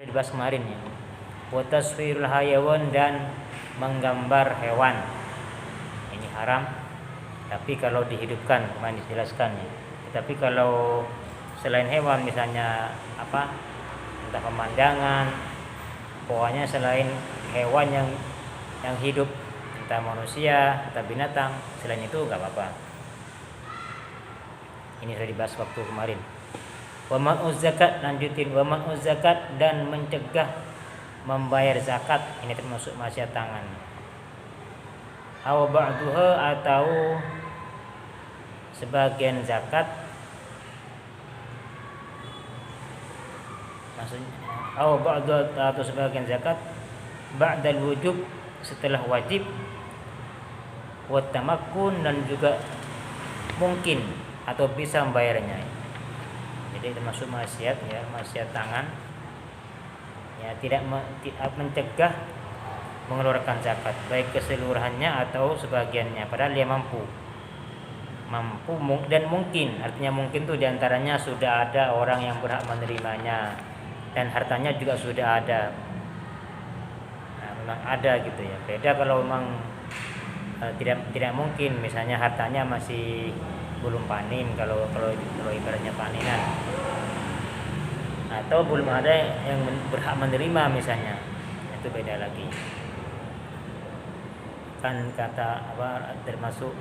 dibahas kemarin ya. Wa taswirul hayawan, dan menggambar hewan. Ini haram. Tapi kalau dihidupkan, kemarin dijelaskan ya. Tapi kalau selain hewan, misalnya entah pemandangan, pokoknya selain hewan yang hidup, entah manusia, entah binatang, selain itu nggak apa-apa. Ini sudah dibahas waktu kemarin. Wa man'uz zakat, lanjutin, wa man'uz zakat, dan mencegah membayar zakat. Ini termasuk maksiat tangan. Aw ba'duha, atau sebagian zakat, maksudnya aw ba'du, atau sebagian zakat ba'dal wujub, setelah wajib, wa tamakkun, dan juga mungkin atau bisa membayarnya. Jadi termasuk maksiat ya, maksiat tangan ya, tidak mencegah mengeluarkan zakat, baik keseluruhannya atau sebagiannya, padahal dia mampu dan mungkin. Artinya mungkin tuh diantaranya sudah ada orang yang berhak menerimanya dan hartanya juga sudah ada. Nah, memang ada gitu ya. Beda kalau memang tidak mungkin, misalnya hartanya masih belum panen, kalau ibaratnya panenan, atau belum ada yang berhak menerima misalnya, itu beda lagi. Kan kata termasuk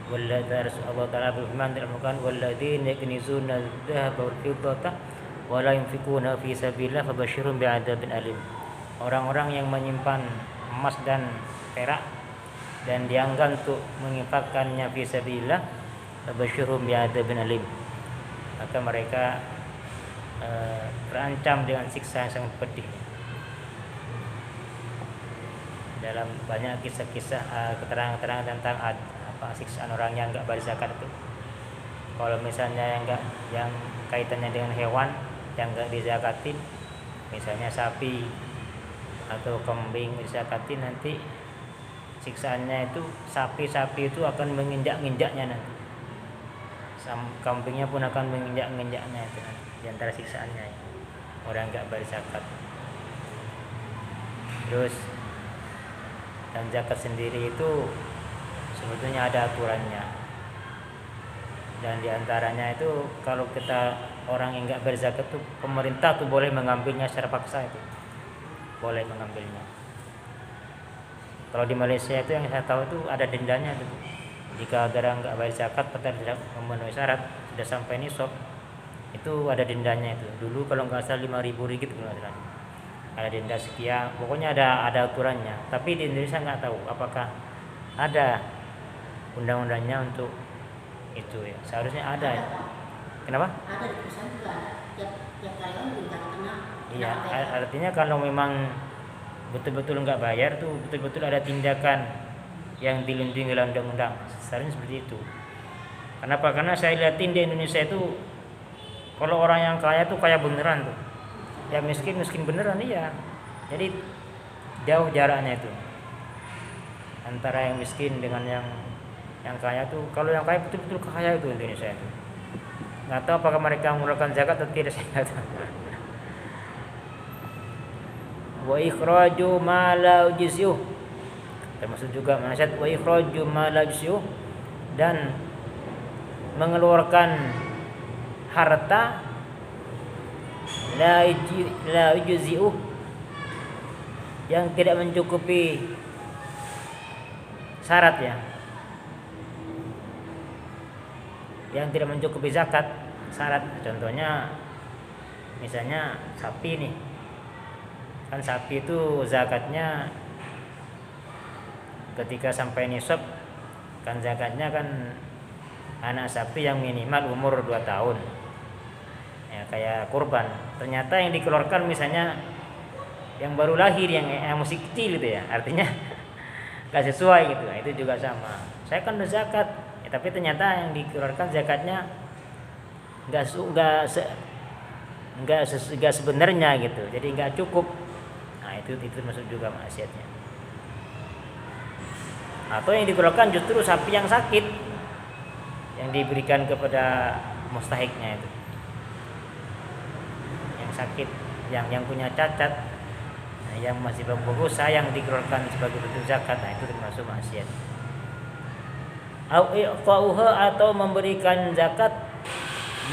walladzi Allah Ta'ala berfirman dalam Al-Qur'an, walladzina yaknizuna adh-dhahaba wal fiddata wa la yunfiquna fi sabilillah fabashshirhum bi'adzabin alim. Orang-orang yang menyimpan emas dan perak dan dianggap untuk menginfakkannya fi sabilillah, fabashshirhum bi'adzabin alim, maka mereka terancam dengan siksa yang sangat pedih. Dalam banyak kisah-kisah keterangan-keterangan tentang siksaan orang yang enggak bayar zakat itu. Kalau misalnya yang kaitannya dengan hewan yang enggak dizakatin, misalnya sapi atau kambing dizakatin, nanti siksaannya itu sapi itu akan menginjak-injaknya nanti. Kambingnya pun akan menginjak-injaknya itu nanti. Di antara siksaannya ya, orang enggak bayar zakat. Terus dan zakat sendiri itu sebetulnya ada aturannya, dan diantaranya itu kalau kita orang yang enggak berzakat tuh, pemerintah tuh boleh mengambilnya secara paksa, itu boleh mengambilnya. Kalau di Malaysia itu yang saya tahu itu ada dendanya gitu. Jika orang enggak bayar zakat padahal tidak memenuhi syarat, sudah sampai nisab, itu ada dendanya itu. Dulu kalau enggak salah 5.000 ringgit kalau enggak salah. Ada denda sekian, pokoknya ada aturannya. Tapi di Indonesia enggak tahu apakah ada undang-undangnya untuk itu ya. Seharusnya ada ya. Kenapa? Ada di perusahaan juga ada. Tiap karyawan juga kena. Iya, artinya kalau memang betul-betul enggak bayar tuh, betul-betul ada tindakan yang dilindungi oleh undang-undang. Seharusnya seperti itu. Kenapa? Karena saya lihatin di Indonesia itu kalau orang yang kaya tuh kaya beneran tuh. Yang miskin beneran, iya. Jadi jauh jaraknya itu antara yang miskin dengan yang kaya tuh. Kalau yang kaya betul-betul kaya itu Indonesia itu. Nggak tahu apakah mereka mengeluarkan zakat atau tidak, saya nggak tahu. Wa ikhraju ma la yujzi'u, termasuk juga maksiat wa ikhraju ma la yujzi'u, dan mengeluarkan harta la yujzi'u, yang tidak mencukupi syarat ya, yang tidak mencukupi zakat syarat. Contohnya misalnya sapi nih, kan sapi itu zakatnya ketika sampai nisab, kan zakatnya kan anak sapi yang minimal umur 2 tahun ya, kayak kurban. Ternyata yang dikeluarkan misalnya yang baru lahir, yang masih kecil gitu ya, artinya gak sesuai gitu. Nah, itu juga sama, saya kan udah zakat ya, tapi ternyata yang dikeluarkan zakatnya enggak sebenarnya gitu, jadi enggak cukup. Nah, itu masuk juga maksiatnya. Atau yang dikeluarkan justru sapi yang sakit, yang diberikan kepada mustahiknya itu, yang sakit. yang punya cacat, nah, yang masih bagus sayang dikeluarkan sebagai bentuk zakat, nah itu termasuk maksiat. Au i'ta'uha atau memberikan zakat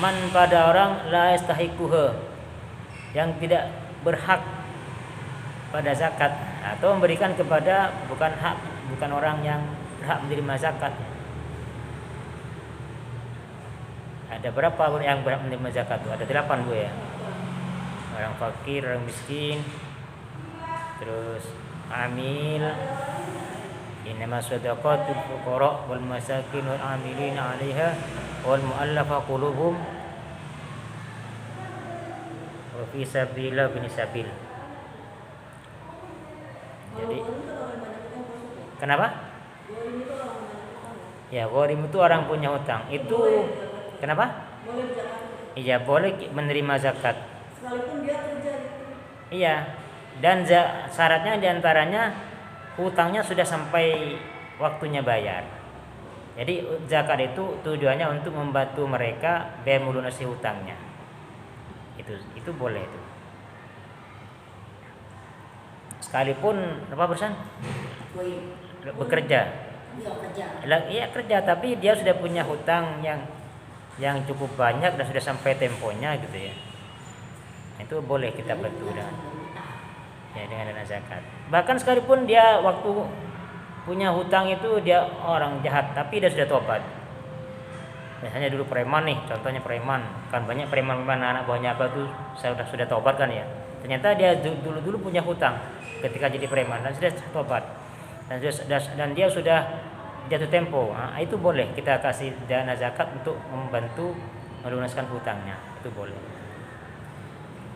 man pada orang la yastahiquha, yang tidak berhak pada zakat, atau memberikan kepada bukan orang yang berhak menerima zakat. Ada berapa yang berhak menerima zakat tuh? Ada 8 Bu ya. Orang fakir, orang miskin, terus amil, innama shadaqatul fuqara wal masakin wal amilina 'alaiha wal mu'allafa qulubuhum wa fi sabilillah bin sabil. Jadi kenapa? Ya, gharim itu orang punya hutang. Itu kenapa? Iya, boleh menerima zakat. Sekalipun dia kerja gitu. Iya. Dan syaratnya diantaranya hutangnya sudah sampai waktunya bayar. Jadi zakat itu tujuannya untuk membantu mereka biaya melunasi hutangnya. Itu boleh itu. Sekalipun apa perusahaan? Bekerja. Iya kerja. Iya kerja, tapi dia sudah punya hutang yang cukup banyak dan sudah sampai temponya gitu ya. Itu boleh kita bantu dengan dana zakat. Bahkan sekalipun dia waktu punya hutang itu dia orang jahat, tapi dia sudah tobat. Misalnya dulu preman nih, contohnya preman, kan banyak preman anak buahnya apa tuh sudah tobat kan ya. Ternyata dia dulu punya hutang ketika jadi preman dan sudah tobat dan dia sudah jatuh tempo. Nah, itu boleh kita kasih dana zakat untuk membantu melunaskan hutangnya, itu boleh.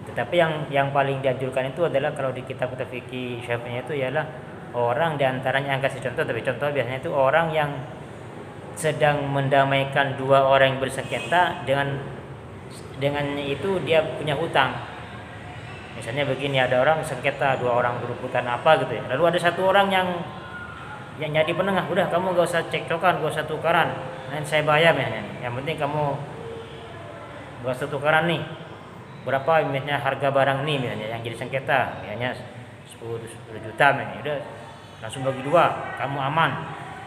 Tetapi yang paling dianjurkan itu adalah kalau di kitab fikih Syafi'i itu ialah orang diantaranya yang kasih contoh, tapi contoh biasanya itu orang yang sedang mendamaikan dua orang yang bersengketa dengan itu dia punya hutang. Misalnya begini, ada orang sengketa, dua orang berebutan apa gitu ya. Lalu ada satu orang yang jadi penengah, udah kamu gak usah cekcokan, gak usah tukaran, nanti saya bayar misalnya. Yang penting kamu gak usah tukaran nih. Berapa misalnya harga barang nih misalnya yang jadi sengketa, misalnya 10 juta misalnya. Udah langsung bagi dua, kamu aman.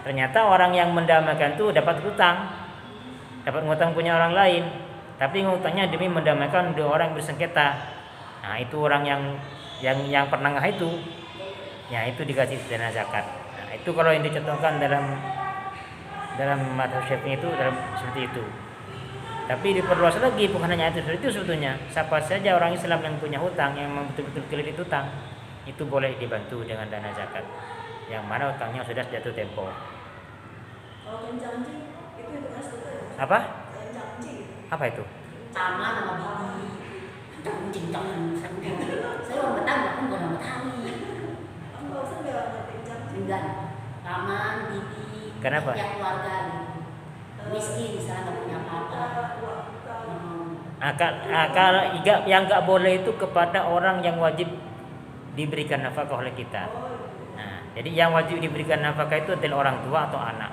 Ternyata orang yang mendamaikan itu dapat hutang punya orang lain, tapi ngutangnya demi mendamaikan dua orang yang bersengketa. Nah, itu orang yang penengah itu, ya itu dikasih dana zakat. Nah, itu kalau yang dicontohkan dalam mazhab Syafi'i itu seperti itu. Tapi diperluas lagi, bukan hanya itu sebetulnya. Siapa saja orang Islam yang punya hutang, yang betul-betul kelilit hutang, itu boleh dibantu dengan dana zakat. Yang mana hutangnya sudah jatuh tempo. Kalau kencang itu Apa? kencang. Apa itu? Sama nama bibi. Kencing saya orang Betawi, aku bukan orang Betawi. Enggak usah bilang kencang. Enggak. Paman, bibi, Kenapa? ya keluarga gitu. Miskin misalnya nggak punya apa-apa. Kalau yang nggak boleh itu kepada orang yang wajib diberikan nafkah oleh kita. Nah, jadi yang wajib diberikan nafkah itu adalah orang tua atau anak.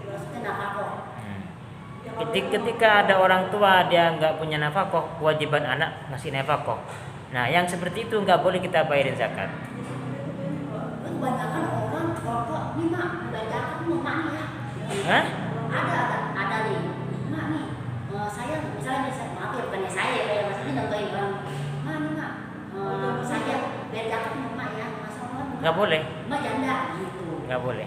Maksudnya nafkah. Ketika ada orang tua dia nggak punya nafkah, kewajiban anak ngasih nafkah. Nah, yang seperti itu nggak boleh kita bayarin zakat. Kebanyakan orang kalau ini mak bayar zakat mau mak ya. Hah? Ada nih, mak nih. Saya misalnya maaf ya bukannya saya kayak maksudnya contohin orang. Mak nih mak, saya bayar zakat mau mak ya. Masa orang Nggak boleh. mak janda gitu. Nggak boleh.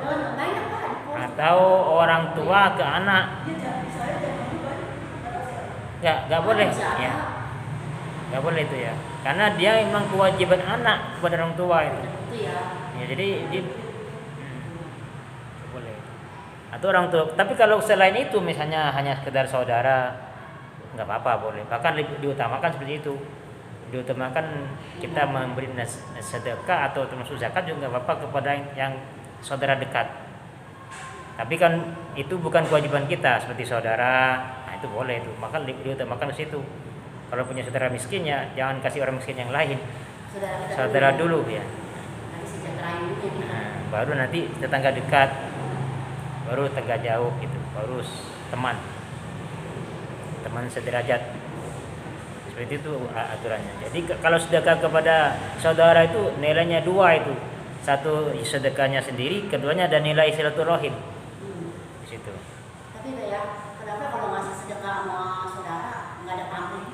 Banyak kan. Atau orang tua ke anak. Nggak boleh. Ya. Nggak boleh itu ya. Karena dia memang kewajiban anak kepada orang tua itu. Itu ya. Ya, jadi boleh. Atau orang tua. Tapi kalau selain itu misalnya hanya sekedar saudara, nggak apa-apa, boleh. Bahkan diutamakan seperti itu. Diutamakan kita memberi sedekah atau termasuk zakat juga nggak apa-apa kepada yang saudara dekat. Tapi kan itu bukan kewajiban kita seperti saudara. Nah, itu boleh itu. Maka diutamakan ke situ. Kalau punya saudara miskin ya jangan kasih orang miskin yang lain. Saudara dulu ya. Nanti sejahterain dulu. Nah, baru nanti tetangga dekat, baru tetangga jauh gitu, baru teman sederajat. Seperti itu aturannya. Jadi kalau sedekah kepada saudara itu nilainya dua itu. Satu sedekahnya sendiri, keduanya ada nilai silaturahim di situ. Tapi kayak kenapa kalau ngasih sedekah sama saudara nggak ada pamrih?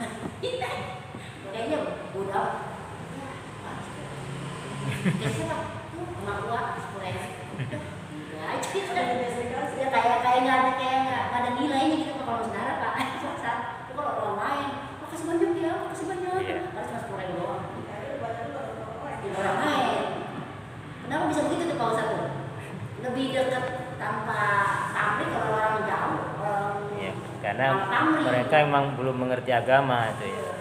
Kayaknya udah. Jadi siapa? Emak gua 10.000. Ya aja. Ya kayak nggak ada nilainya gitu kalau saudara Pak. Itu kalau orang lain, makasih banyak ya, makasih banyak. Iya. Harus cuma 10.000 doang. Orang lain. Kenapa bisa begitu tuh Pak Ustadz? Lebih dekat tanpa pamrih kalau orang jauh. Ya, karena Orang pamrih. mereka memang belum mengerti agama itu ya.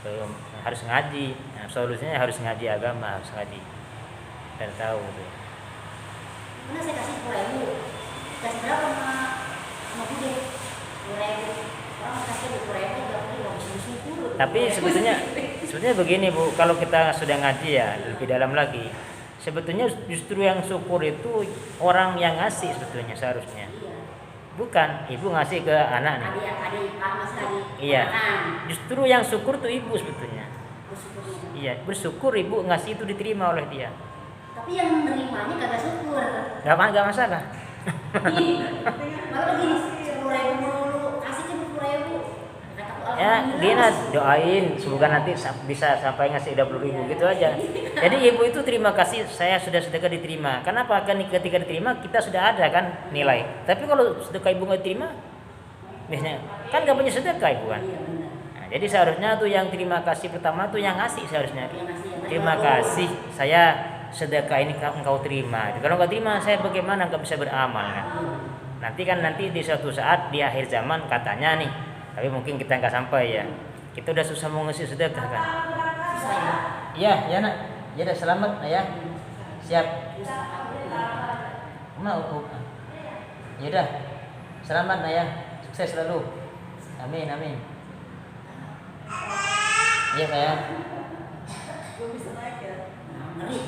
Belum, harus ngaji. Nah, solusinya harus ngaji agama, harus ngaji dan tahu tuh. Mana saya kasih 10.000, kasih berapa sama bude? 10.000. Orang kasih 10.000 udah bisa bersyukur. Tapi sebetulnya begini Bu, kalau kita sudah ngaji ya lebih dalam lagi. Sebetulnya justru yang syukur itu orang yang ngasih sebetulnya seharusnya. Iya. Bukan ibu ngasih ke anak nih. Adik Pak Mas lagi. Iya. Makan. Justru yang syukur tuh ibu sebetulnya. Bersyukurnya. Iya, bersyukur ibu ngasih itu diterima oleh dia. Tapi yang menerimanya kagak syukur. Gak masalah. Malah begini, 10.000 dulu, kasih ke 10.000. Kata Ya, gini doain semoga nanti bisa sampai ngasih 20.000 gitu aja. Jadi ibu itu terima kasih saya sudah sedekah diterima. Kenapa? Kan ketika diterima kita sudah ada kan nilai. Tapi kalau sedekah ibu nggak diterima, biasanya kan nggak punya sedekah ibu kan. Iya benar. Nah, jadi seharusnya tuh yang terima kasih pertama tuh yang ngasih seharusnya. Yang ngasih yang Terima kasih saya sedekah ini engkau terima. Kalau nggak terima saya bagaimana nggak bisa beramal kan? Nanti di suatu saat di akhir zaman katanya nih, tapi mungkin kita nggak sampai ya. Kita udah susah mau ngasih sedekah kan? Susah ya. Iya, ya nak. Ya udah selamat ya. Siap. Mau. Ya udah. Selamat nak ya. Sukses selalu. Amin. Iya sayang. Belum bisa naik ya. Ngeri.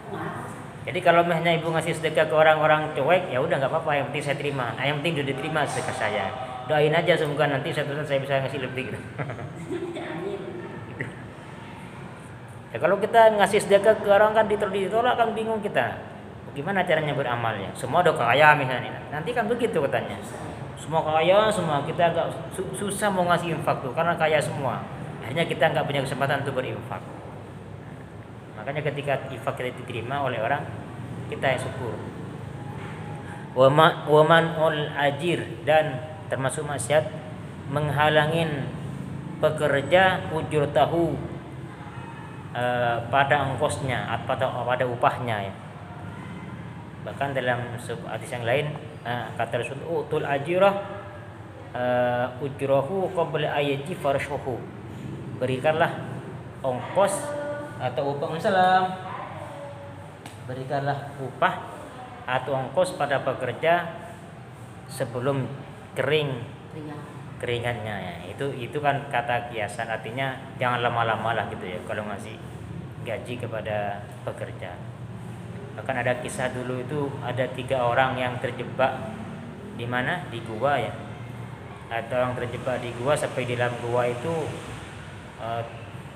Kemana? Jadi kalau mahnya ibu ngasih sedekah ke orang-orang cuek, ya udah nggak apa-apa. Yang penting saya terima. Yang penting sudah diterima sedekah saya. Doain aja semoga nanti suatu saat saya bisa ngasih lebih. Amin. Ya kalau kita ngasih sedekah ke orang kan ditolak kan bingung kita. Gimana caranya beramalnya? Semua udah kaya misalnya. Nanti kan begitu katanya. Semua kaya, semua kita agak susah mau ngasih infak tuh karena kaya semua. Akhirnya kita nggak punya kesempatan untuk berinfak. Makanya ketika infak kita diterima oleh orang, kita yang syukur. Waman ul ajir, dan termasuk maksiat menghalangin pekerja ujur tahu pada ongkosnya atau pada upahnya ya. Bahkan dalam hadis yang lain kata Rasul utul ajirah ujrahu qabla ayati farshuhu. Berikanlah ongkos atau upah berikanlah upah atau ongkos pada pekerja sebelum keringannya ya. Itu kan kata kiasan, artinya jangan lama-lama lah gitu ya kalau ngasih gaji kepada pekerja. Bahkan ada kisah dulu itu ada 3 orang yang terjebak di mana? Di gua ya. Ada orang terjebak di gua sampai di dalam gua itu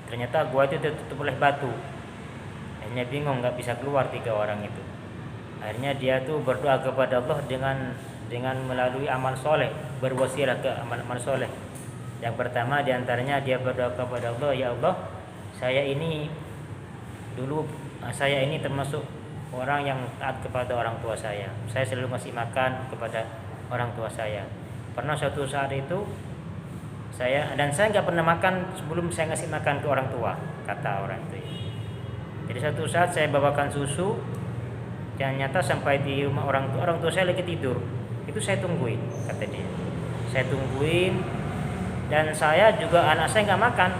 ternyata gua itu tertutup oleh batu. Akhirnya bingung nggak bisa keluar 3 orang itu. Akhirnya dia tuh berdoa kepada Allah dengan melalui amal soleh, berwasilah ke amal soleh. Yang pertama diantaranya dia berdoa kepada Allah, ya Allah, saya ini termasuk orang yang taat kepada orang tua saya. Saya selalu ngasih makan kepada orang tua saya. Pernah suatu saat itu saya nggak pernah makan sebelum saya ngasih makan ke orang tua, kata orang itu. Jadi suatu saat saya bawakan susu, ternyata sampai di rumah orang tua saya lagi tidur. Itu saya tungguin, kata dia. Saya tungguin dan saya juga anak saya nggak makan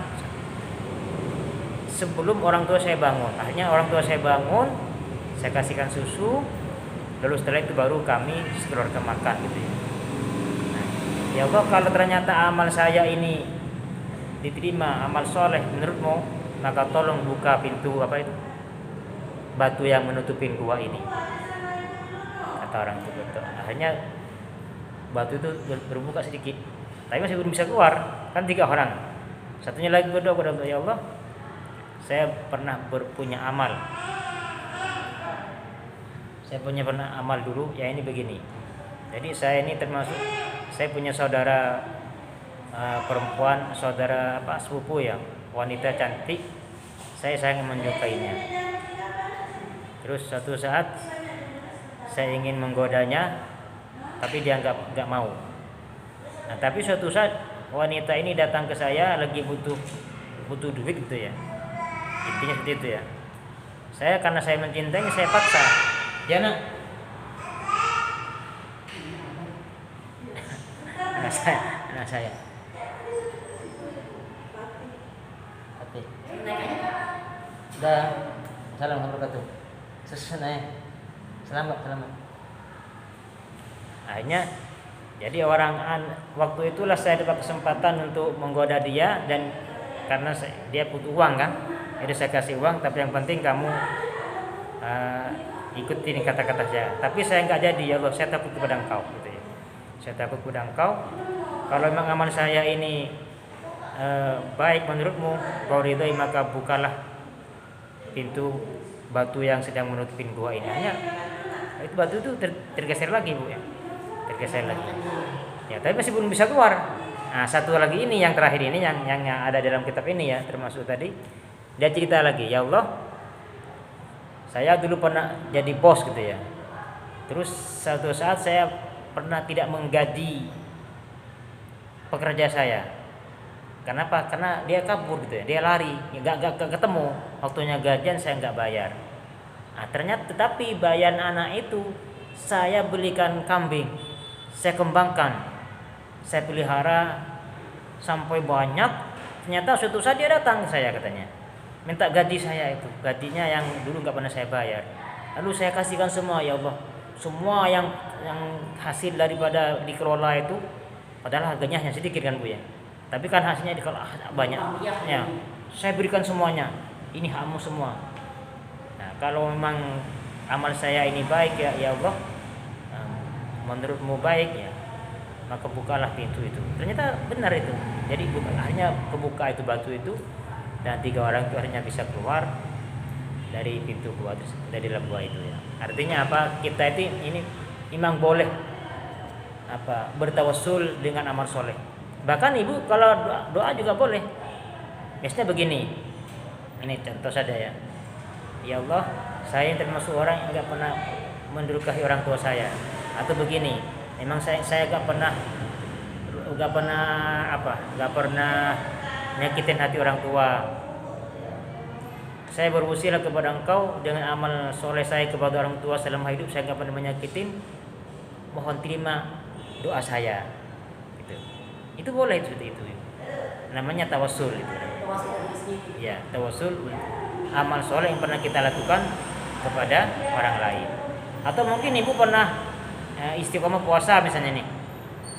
sebelum orang tua saya bangun. Akhirnya orang tua saya bangun, saya kasihkan susu, lalu setelah itu baru kami sekeluarga makan gitu ya. Nah, ya Allah, kalau ternyata amal saya ini diterima, amal soleh menurutmu, maka tolong buka pintu batu yang menutupi gua ini, kata orang itu. Betul. Akhirnya batu itu berbuka sedikit, tapi masih belum bisa keluar. Kan 3 orang. Satunya lagi berdoa kepada Allah, ya Allah, saya pernah punya amal. Saya pernah amal dulu, ya ini begini. Jadi saya ini termasuk, saya punya saudara perempuan, saudara sepupu ya, wanita cantik. Saya sangat menyukainya. Terus suatu saat saya ingin menggodanya, tapi dia nggak mau. Nah, tapi suatu saat wanita ini datang ke saya lagi butuh duit gitu ya. Intinya seperti itu ya. Saya karena saya mencintainya, saya paksa. Ya nak. Anak saya. Hati. Sudah. Assalamualaikum warahmatullahi wabarakatuh. Selamat. Akhirnya jadi waktu itulah saya dapat kesempatan untuk menggoda dia, dan karena dia butuh uang kan, jadi saya kasih uang, tapi yang penting kamu ikutin kata-kata saya. Tapi saya nggak jadi, ya Allah, saya takut kepada Engkau gitu ya. Saya takut kepada Engkau. Kalau memang amal saya ini baik menurutmu, kau ridhoi, maka bukalah pintu batu yang sedang menutupi gua ini. Hanya itu batu itu tergeser lagi, Bu ya. Tergeser lagi. Ya, tapi masih belum bisa keluar. Nah, satu lagi ini yang terakhir ini yang ada dalam kitab ini ya, termasuk tadi dia cerita lagi, ya Allah, saya dulu pernah jadi bos gitu ya. Terus suatu saat saya pernah tidak menggaji pekerja saya. Kenapa? Karena dia kabur gitu ya, dia lari, nggak ketemu. Waktunya gajian saya nggak bayar. Nah, ternyata tetapi bayan anak itu saya belikan kambing, saya kembangkan, saya pelihara sampai banyak. Ternyata suatu saat dia datang ke saya, katanya minta gaji saya itu, gajinya yang dulu nggak pernah saya bayar. Lalu saya kasihkan semua, ya Allah, semua yang hasil daripada dikelola itu, padahal harganya hanya sedikit kan Bu ya, tapi kan hasilnya dikelola banyak ya, saya berikan semuanya, ini hakmu semua. Nah, kalau memang amal saya ini baik ya Allah, menurutmu baik ya, maka bukalah pintu itu. Ternyata benar itu. Jadi hanya kebuka itu batu itu, dan 3 orang itu akhirnya bisa keluar dari pintu gua, dari dalam gua itu ya. Artinya apa? Kita ini memang boleh bertawassul dengan amal soleh. Bahkan ibu kalau doa juga boleh. Biasanya begini. Ini contoh saja ya. Ya Allah, saya termasuk orang yang enggak pernah mendurhakai orang tua saya. Atau begini, memang saya enggak pernah nyakitin hati orang tua. Saya berwasilah kepada Engkau dengan amal soleh saya kepada orang tua selama hidup, saya enggak pernah menyakitin. Mohon terima doa saya. Gitu. Itu boleh seperti itu. Namanya tawassul itu. Ya, tawassul amal soleh yang pernah kita lakukan kepada orang lain. Atau mungkin ibu pernah istiqomah puasa misalnya nih.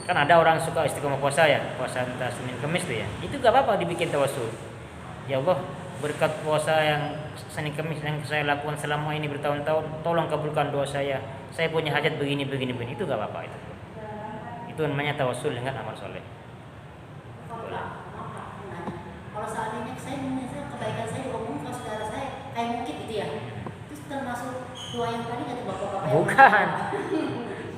Kan ada orang suka istiqomah puasa ya, puasa entah Senin Kamis tuh ya. Itu gak apa-apa dibikin tawassul. Ya Allah, berkat puasa yang Senin Kamis yang saya lakukan selama ini bertahun-tahun, tolong kabulkan doa saya. Saya punya hajat begini. Itu gak apa-apa itu. Itu namanya tawassul dengan amal soleh. Kalau seandainya saya kebaikan saya diomong ke saudara saya kayak mungkin gitu ya, itu termasuk doa yang tadi nggak tuh bapak-bapak?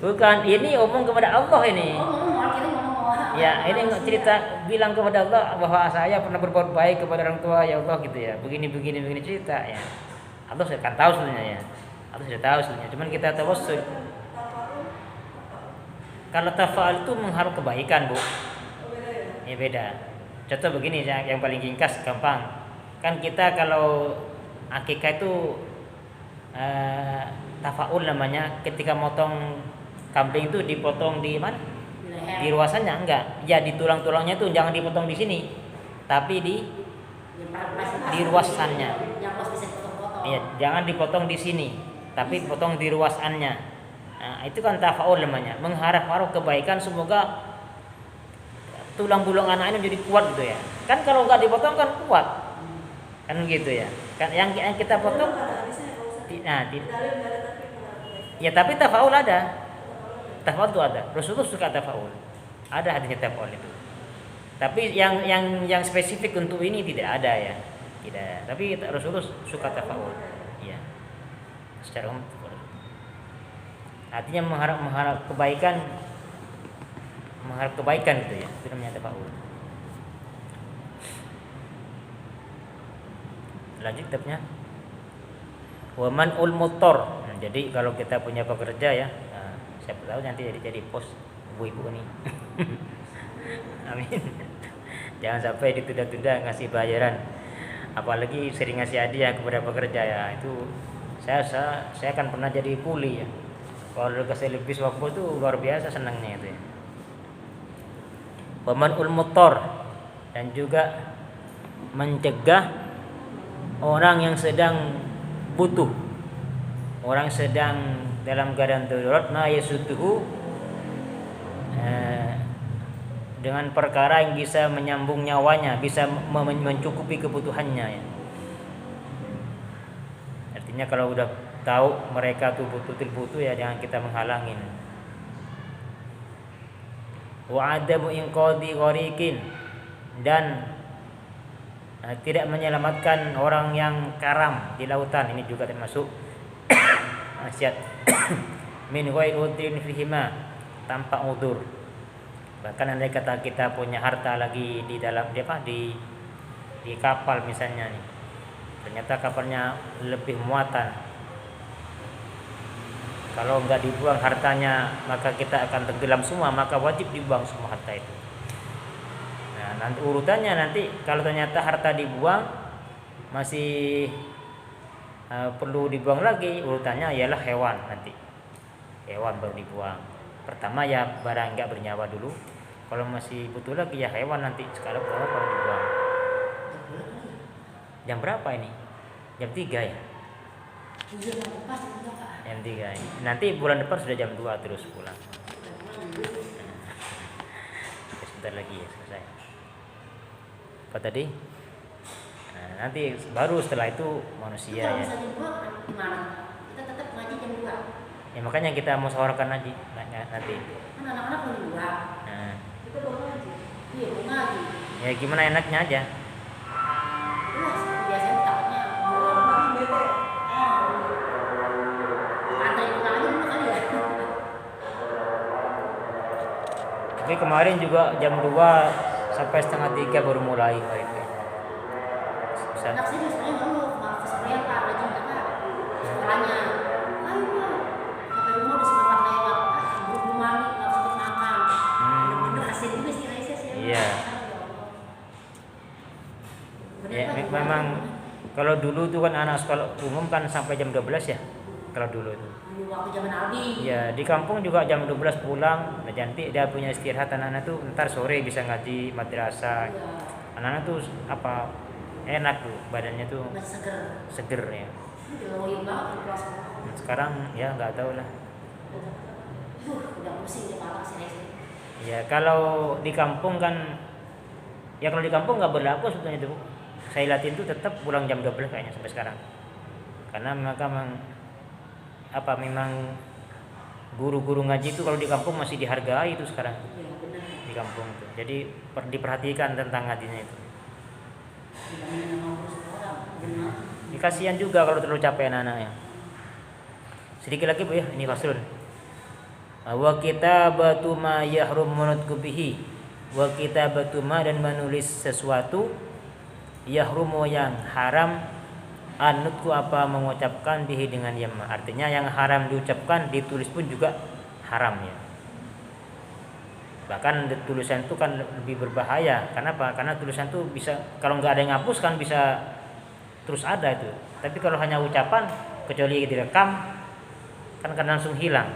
Bukan, ini omong kepada Allah ini. Ngomong. Ya, ini cerita bilang kepada Allah bahwa saya pernah berbuat baik kepada orang tua, ya Allah gitu ya. Begini cerita ya. Allah sudah kan tahu sebenarnya ya. Allah sudah tahu sebenarnya. Cuman kita tawassul. Kalau tafa'al itu mengharap kebaikan, Bu. Ya beda. Contoh begini yang paling ringkas, gampang. Kan kita kalau akikah itu tafa'ul namanya, ketika motong kambing itu dipotong di mana? Di ruasannya enggak. Ya di tulang-tulangnya itu jangan dipotong di sini, tapi di ruasannya. Iya, jangan dipotong di sini, tapi potong di ruasannya. Nah, itu kan tafa'ul namanya, mengharap kebaikan, semoga tulang belulang anak ini jadi kuat gitu ya. Kan kalau enggak dipotong kan kuat. Kan gitu ya. Kan yang kita potong ya, tapi tafa'ul ada. Tafa'ul itu ada. Rasulullah suka tafa'ul. Ada hadisnya tafa'ul itu. Tapi yang spesifik untuk ini tidak ada ya. Tidak. Tapi Rasulullah suka tafaul. Ya. Secara umum. Artinya mengharap kebaikan gitu ya. Itu namanya tafaul. Lanjut kitabnya. Wa man'ul muttar. Nah, jadi kalau kita punya pekerja ya, nah, siapa tahu nanti jadi pos ibu-ibu ini. Amin. Jangan sampai ditunda-tunda ngasih bayaran. Apalagi sering ngasih hadiah kepada pekerja ya. Itu saya kan pernah jadi kuli ya. Kalau dikasih lebih waktu itu luar biasa senangnya itu ya. Wa man'ul muttar, dan juga mencegah orang yang sedang butuh, orang sedang dalam keadaan darurat, ma yasutuhu, dengan perkara yang bisa menyambung nyawanya, bisa mencukupi kebutuhannya ya. Artinya kalau udah tahu mereka tuh butuh ya jangan kita menghalangin. Wa adamu inqadi ghariqin, dan tidak menyelamatkan orang yang karam di lautan, ini juga termasuk maksiat. Min ghairi udrin fihima, tanpa udzur. Bahkan andai kata kita punya harta lagi di dalam di kapal misalnya nih, ternyata kapalnya lebih muatan, kalau enggak dibuang hartanya maka kita akan tenggelam semua, maka wajib dibuang semua harta itu. Nah, nanti urutannya kalau ternyata harta dibuang masih perlu dibuang lagi, urutannya ialah hewan nanti. Hewan baru dibuang. Pertama ya barang enggak bernyawa dulu. Kalau masih butuh lagi ya hewan nanti, sekali baru dibuang. Jam berapa ini? Jam 3 ya? Jam 3 ini. Nanti bulan depan sudah jam 2 terus pulang. Sebentar lagi ya selesai. Apa tadi? Nah, nanti baru setelah itu manusia ya. Kita tetap ngaji jam 2. Ya makanya kita mau musyawarahkan nanti. Kan anak-anak mau jam 2. Nah, Kita baru ngaji. Iya, mau ngaji. ya gimana enaknya aja. Biasanya takutnya Makin bete. antar yang aja dulu kali ya. Tapi kemarin juga jam 2 sampai setengah 3 baru mulai itu. Bisa. Anak sini sebenarnya dulu malah kesepian Pak, ngaji enggak sekolahnya. Ayo Pak, sampai rumah udah sempat lewat. Buru-buru mandi, nggak sempat makan. Bener-bener kasihan juga sih Raisa sih. Iya. Ya, memang kalau dulu tuh kan anak sekolah umum kan sampai jam 12 ya. Kalau dulu itu. Dulu waktu zaman Aldi. Ya, di kampung juga jam 12 pulang. Nah, nanti dia punya istirahat, anak-anak tuh ntar sore bisa ngaji madrasah. Iya. Anak-anak tuh enak tuh, badannya tuh Masih seger. seger ya. Udah loyong banget di kelas. Sekarang ya nggak tahu lah. Udah pusing kepala si Raisa. Ya kalau di kampung kan, ya kalau di kampung nggak berlaku sebetulnya itu. Saya latihan tuh tetap pulang jam 12 kayaknya sampai sekarang. Karena memang guru-guru ngaji itu kalau di kampung masih dihargai itu sekarang Iya, benar. di kampung itu. Jadi diperhatikan tentang ngajinya itu. Dibandingin sama guru sekolah, benar. Ini kasihan juga kalau terlalu capek anak-anaknya. Sedikit lagi Bu ya, ini faslun. Wa kitabatu ma yahrum manutku bihi. Wa kitabatu ma, dan menulis sesuatu yahrumu yang haram, anutku apa mengucapkan bihi dengan yamma. Artinya yang haram diucapkan ditulis pun juga haram ya. Bahkan tulisan itu kan lebih berbahaya. Kenapa? Karena tulisan itu bisa, kalau nggak ada yang hapus kan bisa terus ada itu. Tapi kalau hanya ucapan, kecuali direkam, kan langsung hilang.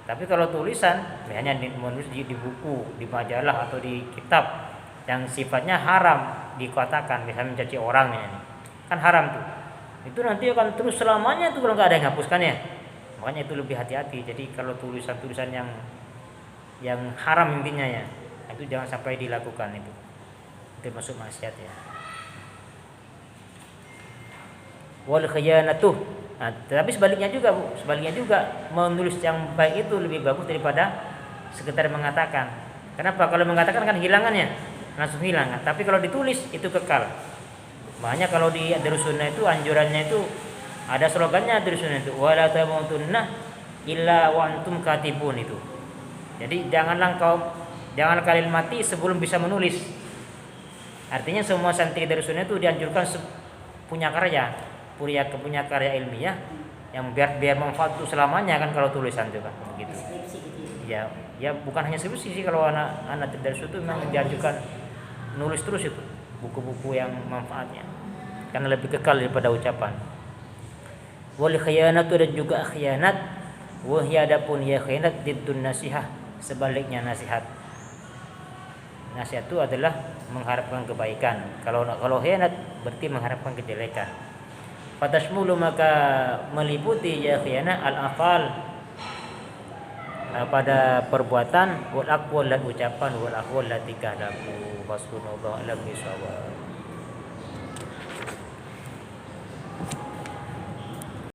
Tapi kalau tulisan, hanya menulis di buku, di majalah atau di kitab yang sifatnya haram dikatakan, misalnya mencaci orang ini, kan haram tuh. Itu nanti akan terus selamanya tuh kalau nggak ada yang hapuskannya. Makanya itu lebih hati-hati. Jadi kalau tulisan-tulisan yang haram intinya ya, itu jangan sampai dilakukan itu. Itu masuk maksiat ya. Wal khiyanatuh. Nah, tapi sebaliknya juga Bu, menulis yang baik itu lebih bagus daripada sekedar mengatakan. Kenapa? Kalau mengatakan kan hilangannya. langsung hilang. Tapi kalau ditulis itu kekal. Makanya kalau di Darus Sunnah itu anjurannya itu ada slogannya Darus Sunnah itu wala tamutunna illa wa antum katibun itu. Jadi jangan kalian mati sebelum bisa menulis. Artinya semua santri Darus Sunnah itu dianjurkan punya karya ilmiah yang biar manfaat untuk selamanya kan kalau tulisan itu kan begitu. Skripsi gitu ya. Ya bukan hanya skripsi sih, kalau anak dari situ memang diajukan nulis terus itu buku-buku yang manfaatnya karena lebih kekal daripada ucapan. Wal khiyanatu, dan juga khianat, wa hiya adapun ya khianat diddun nasihah, sebaliknya nasihat. Nasihat itu adalah mengharapkan kebaikan. Kalau khianat berarti mengharapkan kejelekan. Fatashmulu, maka meliputi ya khianat al-afal, pada perbuatan, wal aqwal, dan ucapan, wal aqwal lati kahdaku. Wasbunallahu alam bisawab.